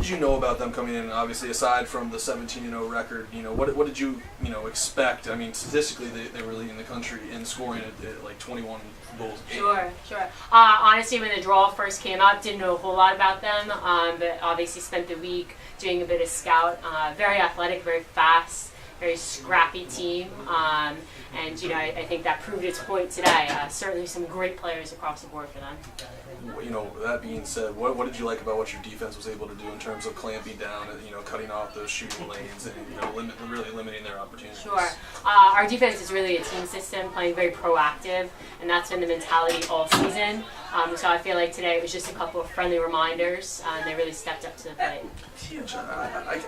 did you know about them coming in? Obviously, aside from the 17-0 record, what did you expect? I mean, statistically, they were leading the country in scoring at like 21 goals. Sure. Honestly, when the draw first came out, didn't know a whole lot about them, but obviously spent the week doing a bit of scout. Very athletic, very fast, very scrappy team, and I think that proved its point today. Certainly some great players across the board for them. That being said, what did you like about what your defense was able to do in terms of clamping down and cutting off those shooting lanes and really limiting their opportunities? Sure. Our defense is really a team system, playing very proactive, and that's been the mentality all season. So I feel like today it was just a couple of friendly reminders, and they really stepped up to the plate.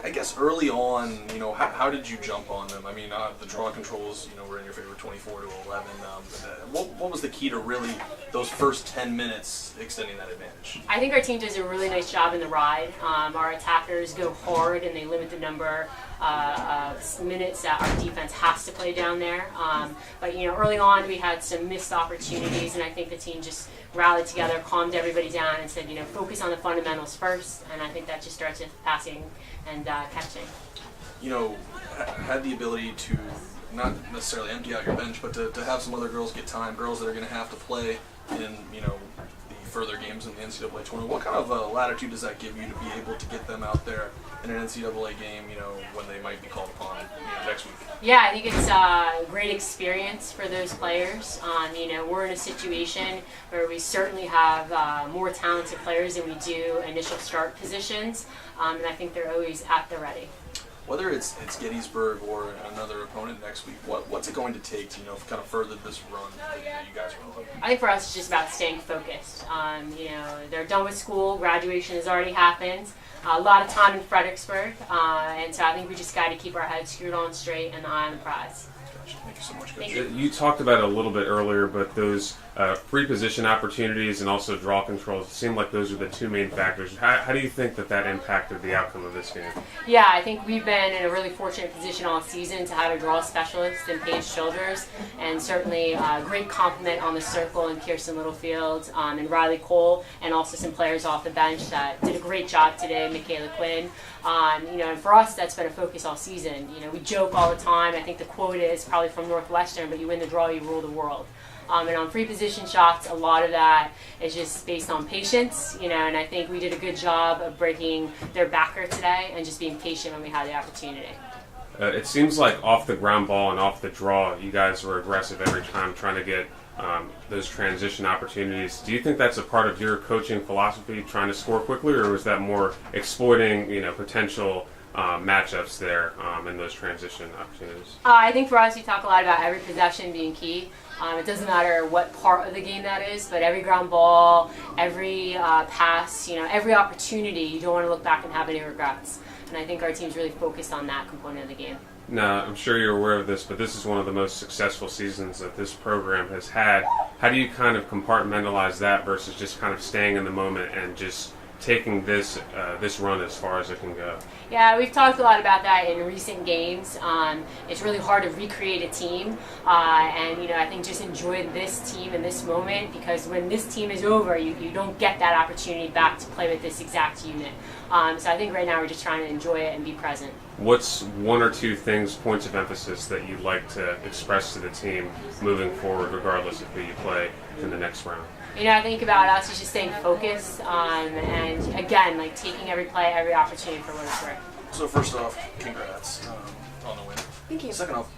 I guess early on, how did you jump on them? I mean, the draw controls, were in your favor, 24-11. What was the key to really those first 10 minutes extending that advantage? I think our team does a really nice job in the ride. Our attackers go hard, and they limit the number of minutes that our defense has to play down there. But early on, we had some missed opportunities, and I think the team just rallied together, calmed everybody down, and said, focus on the fundamentals first. And I think that just starts with passing and catching. Had the ability to not necessarily empty out your bench, but to have some other girls get time, girls that are going to have to play in the further games in the NCAA tournament. What kind of latitude does that give you to be able to get them out there in an NCAA game, when they might be called upon next week? Yeah, I think it's a great experience for those players. We're in a situation where we certainly have more talented players than we do initial start positions, and I think they're always at the ready. Whether it's Gettysburg or another opponent next week, what's it going to take to kind of further this run that you guys are on? I think for us it's just about staying focused. They're done with school, graduation has already happened, a lot of time in Fredericksburg, and so I think we just got to keep our heads screwed on straight and eye on the prize. Thank you so much, Coach. You talked about it a little bit earlier, but those free position opportunities and also draw controls, it seemed like those are the two main factors. How do you think that impacted the outcome of this game? Yeah, I think we've been in a really fortunate position all season to have a draw specialist in Paige Childers, and certainly a great compliment on the circle in Kirsten Littlefield and Riley Cole, and also some players off the bench that did a great job today, Michaela Quinn. And for us, that's been a focus all season. We joke all the time. I think the quote is probably from Northwestern, but you win the draw, you rule the world. And on free position shots, a lot of that is just based on patience, and I think we did a good job of breaking their backer today and just being patient when we had the opportunity. It seems like off the ground ball and off the draw, you guys were aggressive every time trying to get those transition opportunities. Do you think that's a part of your coaching philosophy, trying to score quickly, or was that more exploiting, potential matchups there in those transition opportunities? I think for us, we talk a lot about every possession being key. It doesn't matter what part of the game that is, but every ground ball, every pass, every opportunity, you don't want to look back and have any regrets. And I think our team's really focused on that component of the game. Now, I'm sure you're aware of this, but this is one of the most successful seasons that this program has had. How do you kind of compartmentalize that versus just kind of staying in the moment and just taking this run as far as it can go? Yeah, we've talked a lot about that in recent games. It's really hard to recreate a team, and I think just enjoy this team in this moment, because when this team is over, you don't get that opportunity back to play with this exact unit. So I think right now we're just trying to enjoy it and be present. What's one or two points of emphasis that you'd like to express to the team moving forward, regardless of who you play in the next round? I think about us is just staying focused and, again, taking every play, every opportunity for what it's worth. So first off, congrats on the win. Thank you. Second off,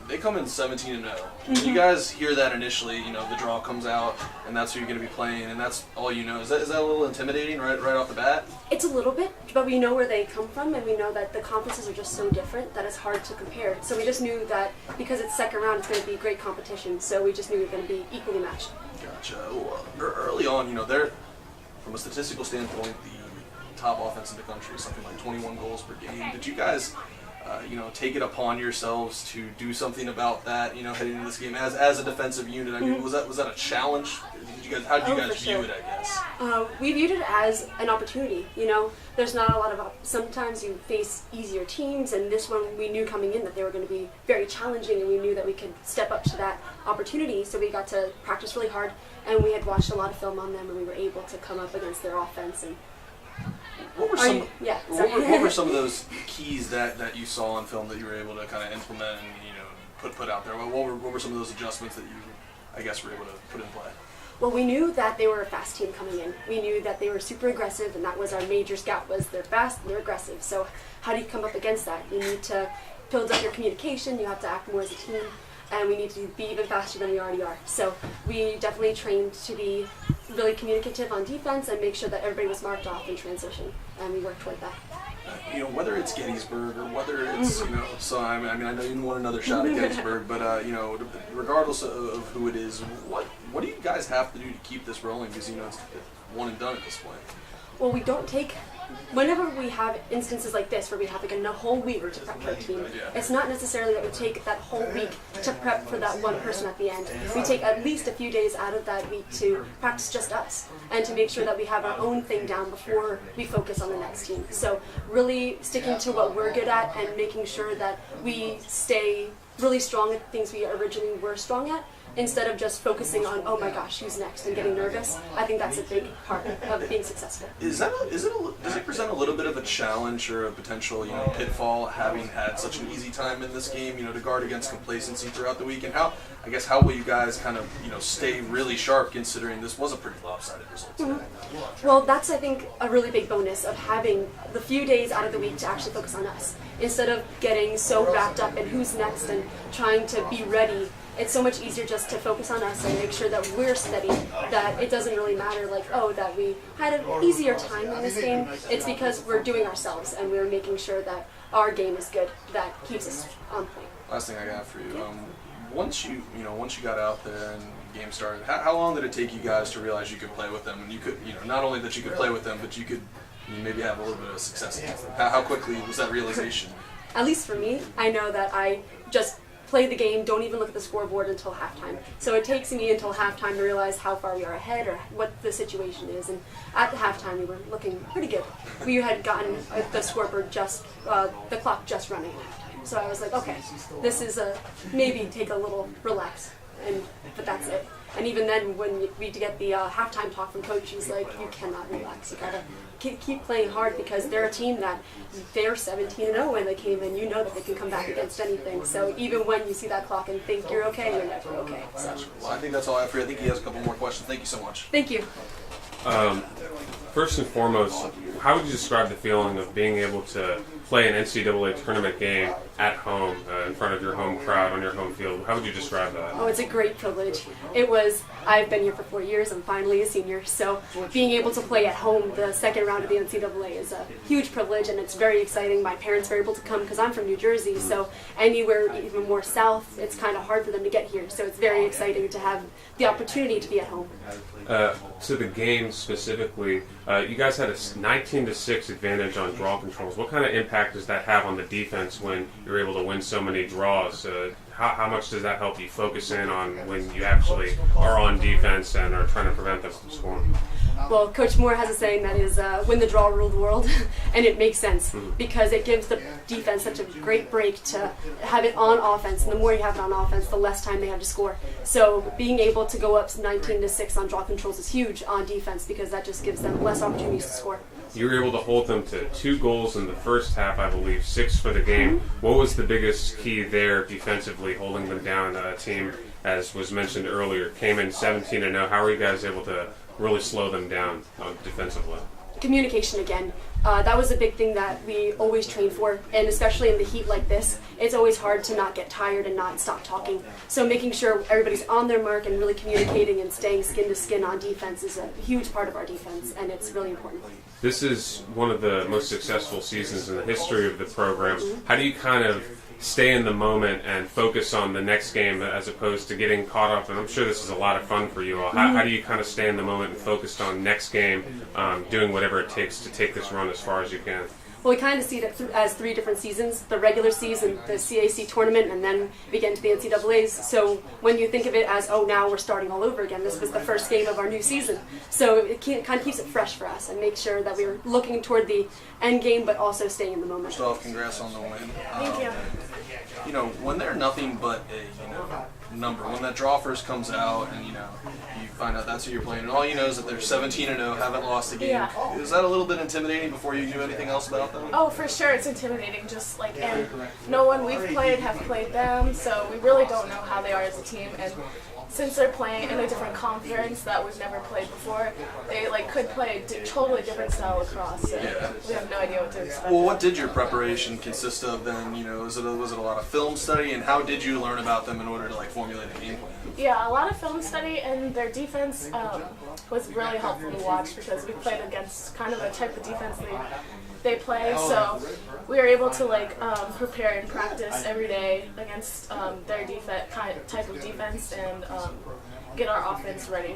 they come in 17-0. When you guys hear that initially, the draw comes out, and that's who you're going to be playing, and that's all you know. Is that a little intimidating right off the bat? It's a little bit, but we know where they come from, and we know that the conferences are just so different that it's hard to compare. So we just knew that because it's second round, it's going to be great competition. So we just knew we were going to be equally matched. Gotcha. Well, early on, they're, from a statistical standpoint, the top offense in the country, something like 21 goals per game. Did you guys, take it upon yourselves to do something about that, heading into this game as a defensive unit? I mean, was that a challenge? How did you guys view it, I guess? We viewed it as an opportunity. There's not a lot of sometimes you face easier teams, and this one we knew coming in that they were going to be very challenging, and we knew that we could step up to that opportunity. So we got to practice really hard, and we had watched a lot of film on them, and we were able to come up against their offense and What were some? Yeah. What were some of those keys that you saw on film that you were able to kind of implement and put out there? What were some of those adjustments that you, I guess, were able to put in play? Well, we knew that they were a fast team coming in. We knew that they were super aggressive, and that was our major scout, was they're fast and they're aggressive. So how do you come up against that? You need to build up your communication, you have to act more as a team, and we need to be even faster than we already are. So we definitely trained to be really communicative on defense and make sure that everybody was marked off in transition, and we worked toward that. Whether it's Gettysburg or whether it's, so I mean, I know you didn't want another shot at Gettysburg, but, regardless of who it is, what do you guys have to do to keep this rolling? Because, it's one and done at this point. Well, we don't take, whenever we have instances like this where we have like a whole week to prep for a team, it's not necessarily that we take that whole week to prep for that one person at the end. We take at least a few days out of that week to practice just us and to make sure that we have our own thing down before we focus on the next team. So really sticking to what we're good at and making sure that we stay really strong at things we originally were strong at, instead of just focusing on, oh my gosh, who's next, and getting nervous. I think that's a big part of being successful. Does it present a little bit of a challenge or a potential, pitfall, having had such an easy time in this game, to guard against complacency throughout the week? And how will you guys kind of, stay really sharp considering this was a pretty lopsided result today? Mm-hmm. Well, that's, I think, a really big bonus of having the few days out of the week to actually focus on us. Instead of getting so wrapped up in who's next and trying to be ready, it's so much easier just to focus on us and make sure that we're steady, that it doesn't really matter that we had an easier time in this game. It's because we're doing ourselves and we're making sure that our game is good, that keeps us on point. Last thing I got for you, once you got out there and the game started, how long did it take you guys to realize you could play with them? And you could, not only that you could play with them, but you could maybe have a little bit of success against them. How quickly was that realization? At least for me, I know that I just play the game, don't even look at the scoreboard until halftime. So it takes me until halftime to realize how far we are ahead or what the situation is. And at the halftime, we were looking pretty good. We had gotten the scoreboard the clock just running at halftime. So I was like, okay, this is maybe take a little relax, but that's it. And even then, when we get the halftime talk from coach, he's like, you cannot relax. You gotta keep playing hard because they're a team that they're 17-0 when they came in. You know that they can come back against anything. So even when you see that clock and think you're okay, you're never okay. So. Well, I think that's all I have for you. I think he has a couple more questions. Thank you so much. Thank you. First and foremost, how would you describe the feeling of being able to play an NCAA tournament game at home, in front of your home crowd, on your home field? How would you describe that? Oh, it's a great privilege. I've been here for 4 years. I'm finally a senior. So being able to play at home the second round of the NCAA is a huge privilege, and it's very exciting. My parents were able to come because I'm from New Jersey, so anywhere even more south, it's kind of hard for them to get here. So it's very exciting to have the opportunity to be at home. To the game specifically, you guys had a 19-6 advantage on draw controls. What kind of impact does that have on the defense when you're able to win so many draws? How much does that help you focus in on when you actually are on defense and are trying to prevent them from scoring? Well, Coach Moore has a saying that is, win the draw, rule the world, and it makes sense because it gives the defense such a great break to have it on offense, and the more you have it on offense, the less time they have to score. So being able to go up 19-6 on draw controls is huge on defense because that just gives them less opportunities to score. You were able to hold them to 2 goals in the first half, I believe, 6 for the game. What was the biggest key there defensively, holding them down? A team, as was mentioned earlier, came in 17-0. How were you guys able to really slow them down defensively? Communication again. That was a big thing that we always train for, and especially in the heat like this, it's always hard to not get tired and not stop talking. So making sure everybody's on their mark and really communicating and staying skin to skin on defense is a huge part of our defense, and it's really important. This is one of the most successful seasons in the history of the program. How do you kind of stay in the moment and focus on the next game as opposed to getting caught up? And I'm sure this is a lot of fun for you all. How do you kind of stay in the moment and focused on next game, doing whatever it takes to take this run as far as you can? Well, we kind of see it as 3 different seasons: the regular season, the CAC tournament, and then we get into the NCAAs. So when you think of it as, oh, now we're starting all over again, this was the first game of our new season. So it kind of keeps it fresh for us and make sure that we're looking toward the end game, but also staying in the moment. First off, congrats on the win. Thank you. When they're nothing but a number when that draw first comes out, and you find out that's who you're playing, and all you know is that they're 17-0, haven't lost a game. Yeah. Is that a little bit intimidating before you knew anything else about them? Oh, for sure, it's intimidating. Just like, and no one we've played have played them, so we really don't know how they are as a team. And since they're playing in a different conference that we've never played before, they could play a totally different style of lacrosse. So we have no idea what to expect. Well, what did your preparation consist of then? Was it a lot of film study, and how did you learn about them in order to formulate a game plan? Yeah, a lot of film study, and their defense was really helpful to watch because we played against kind of a type of defense they play. So we were able to prepare and practice every day against their type of defense and get our offense ready.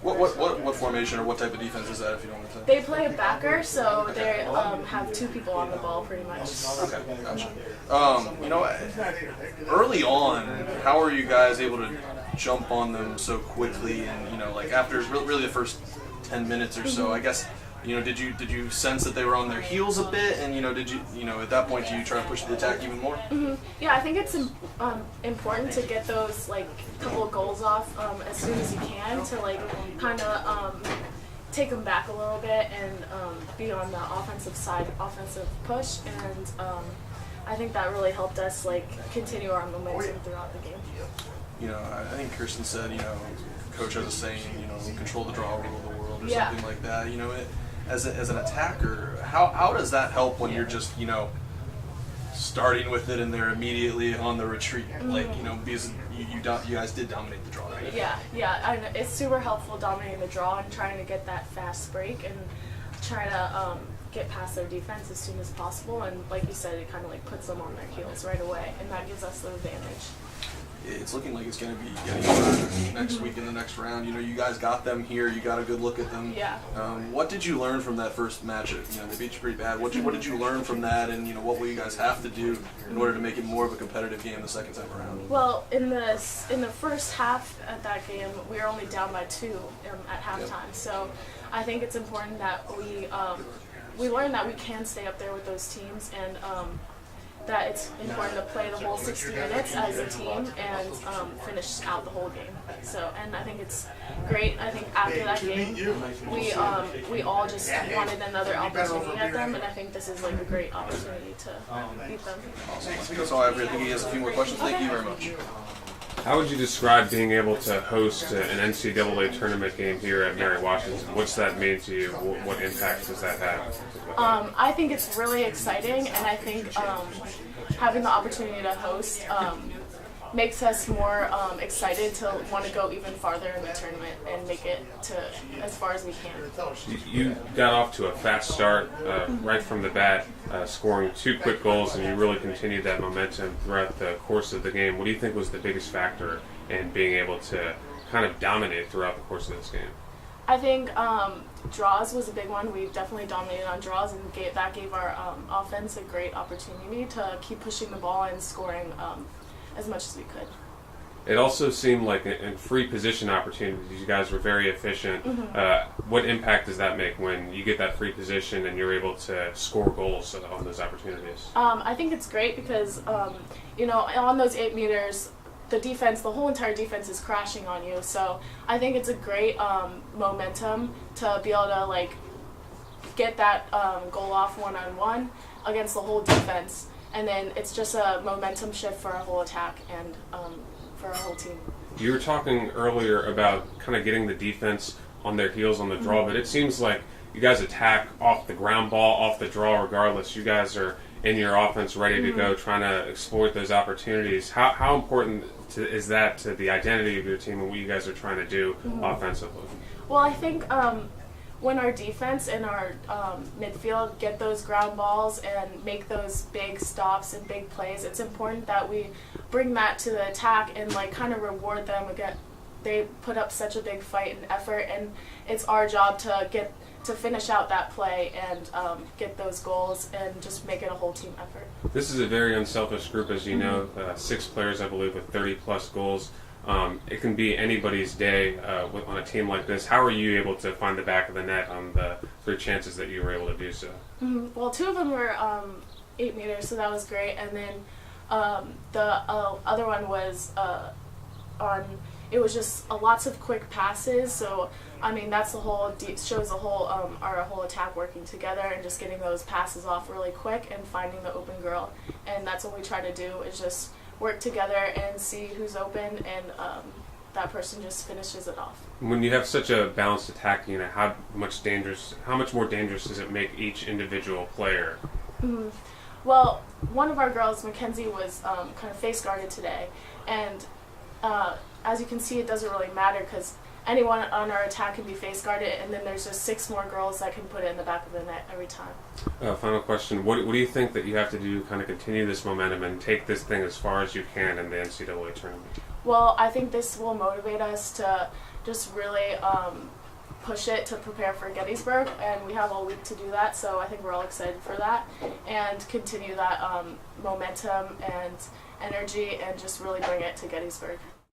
What formation or what type of defense is that, if you don't want to say? They play a backer, so they have two people on the ball pretty much. Okay, gotcha. Early on, how are you guys able to jump on them so quickly? And after really the first 10 minutes or so, I guess. Did you sense that they were on their heels a bit, and did you at that point do you try to push the attack even more? Mm-hmm. Yeah, I think it's important to get those couple of goals off as soon as you can to kind of take them back a little bit and be on the offensive side, offensive push, and I think that really helped us continue our momentum throughout the game. I think Kirsten said coach has a saying control the draw, rule the world, or Yeah. something like that. As an attacker, how does that help when you're just starting with it and they're immediately on the retreat? Because you guys did dominate the draw, right? Yeah. It's super helpful dominating the draw and trying to get that fast break and try to get past their defense as soon as possible. And like you said, it kind of puts them on their heels right away, and that gives us the advantage. It's looking like it's going to be getting better next week in the next round. You guys got them here. You got a good look at them. Yeah. What did you learn from that first match? They beat you pretty bad. What did you learn from that, and what will you guys have to do in order to make it more of a competitive game the second time around? Well, in the first half at that game, we were only down by 2 at halftime. Yep. So I think it's important that we learn that we can stay up there with those teams, and that it's important to play the whole 60 minutes as a team and finish out the whole game. So, and I think it's great. I think after that game, we all just wanted another opportunity at them, and I think this is a great opportunity to beat them. Awesome. That's all I have. I think he has a few more questions. Thank you very much. How would you describe being able to host an NCAA tournament game here at Mary Washington? What's that mean to you? What impact does that have? I think it's really exciting, and I think having the opportunity to host makes us more excited to want to go even farther in the tournament and make it to as far as we can. You got off to a fast start right from the bat, scoring 2 quick goals, and you really continued that momentum throughout the course of the game. What do you think was the biggest factor in being able to kind of dominate throughout the course of this game? I think draws was a big one. We definitely dominated on draws, and that gave our offense a great opportunity to keep pushing the ball and scoring as much as we could. It also seemed like in free position opportunities, you guys were very efficient. Mm-hmm. What impact does that make when you get that free position and you're able to score goals on those opportunities? I think it's great because, on those 8 meters, the whole entire defense is crashing on you. So I think it's a great momentum to be able to get that goal off one-on-one against the whole defense. And then it's just a momentum shift for our whole attack and for our whole team. You were talking earlier about kind of getting the defense on their heels on the draw, but it seems like you guys attack off the ground ball, off the draw regardless. You guys are in your offense ready to go, trying to exploit those opportunities. How important is that to the identity of your team and what you guys are trying to do offensively? Well, I think when our defense and our midfield get those ground balls and make those big stops and big plays, it's important that we bring that to the attack and kind of reward them again. They put up such a big fight and effort, and it's our job to finish out that play and get those goals and just make it a whole team effort. This is a very unselfish group, as you know. 6 players, I believe, with 30-plus goals. It can be anybody's day on a team like this. How are you able to find the back of the net on the 3 chances that you were able to do so? Well, 2 of them were 8 meters, so that was great. And then the other one was it was just lots of quick passes. So I mean that's the whole shows the whole our whole attack working together and just getting those passes off really quick and finding the open girl. And that's what we try to do, is just work together and see who's open, and that person just finishes it off. When you have such a balanced attack unit, how much more dangerous does it make each individual player? Well, one of our girls, Mackenzie, was kind of face guarded today, and as you can see, it doesn't really matter because anyone on our attack can be face guarded, and then there's just 6 more girls that can put it in the back of the net every time. Final question: What do you think that you have to do to kind of continue this momentum and take this thing as far as you can in the NCAA tournament? Well, I think this will motivate us to just really push it to prepare for Gettysburg, and we have all week to do that, so I think we're all excited for that, and continue that momentum and energy and just really bring it to Gettysburg.